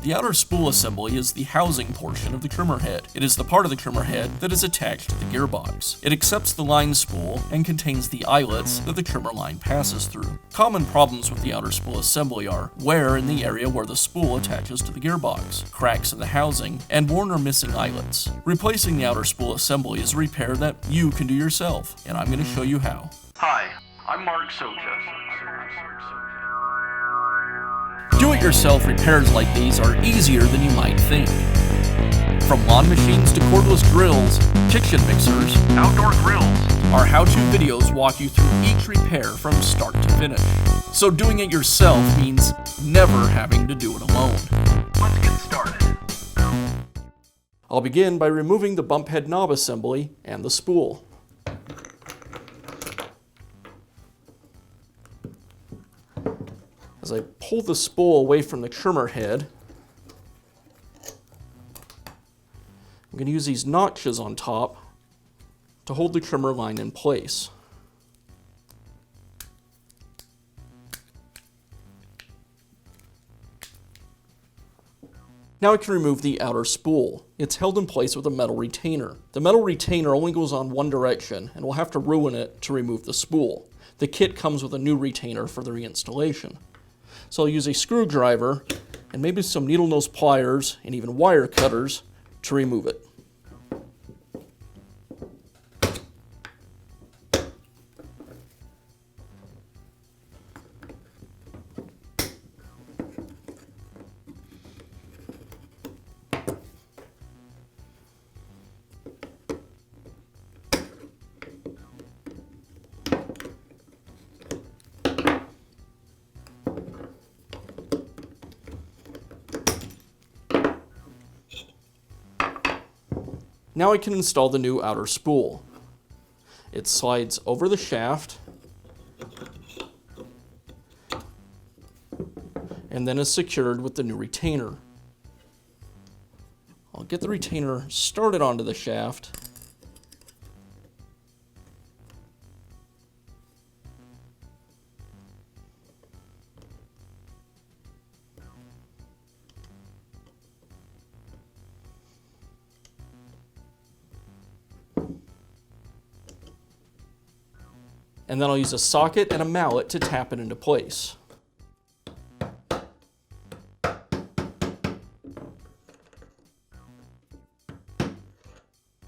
The outer spool assembly is the housing portion of the trimmer head. It is the part of the trimmer head that is attached to the gearbox. It accepts the line spool and contains the eyelets that the trimmer line passes through. Common problems with the outer spool assembly are wear in the area where the spool attaches to the gearbox, cracks in the housing, and worn or missing eyelets. Replacing the outer spool assembly is a repair that you can do yourself, and I'm going to show you how. Hi, I'm Mark Socha. Do-it-yourself repairs like these are easier than you might think. From lawn machines to cordless grills, kitchen mixers, Outdoor grills. our how-to videos walk you through each repair from start to finish. So doing it yourself means never having to do it alone. Let's get started. I'll begin by removing the bump head knob assembly and the spool. As I pull the spool away from the trimmer head, I'm going to use these notches on top to hold the trimmer line in place. Now I can remove the outer spool. It's held in place with a metal retainer. The metal retainer only goes on one direction, and we'll have to ruin it to remove the spool. The kit comes with a new retainer for the reinstallation. So I'll use a screwdriver and maybe some needle nose pliers and even wire cutters to remove it. Now I can install the new outer spool. It slides over the shaft and then is secured with the new retainer. I'll get the retainer started onto the shaft. And then I'll use a socket and a mallet to tap it into place.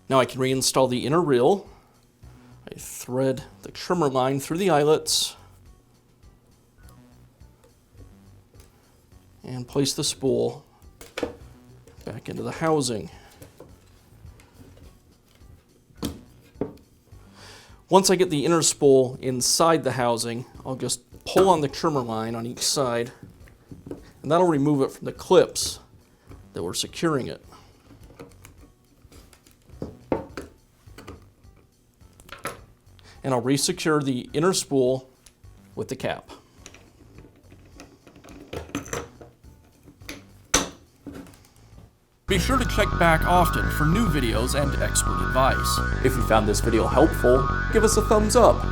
Now I can reinstall the inner reel. I thread the trimmer line through the eyelets and place the spool back into the housing. Once I get the inner spool inside the housing, I'll just pull on the trimmer line on each side, and that'll remove it from the clips that were securing it. And I'll resecure the inner spool with the cap. Be sure to check back often for new videos and expert advice. If you found this video helpful, give us a thumbs up.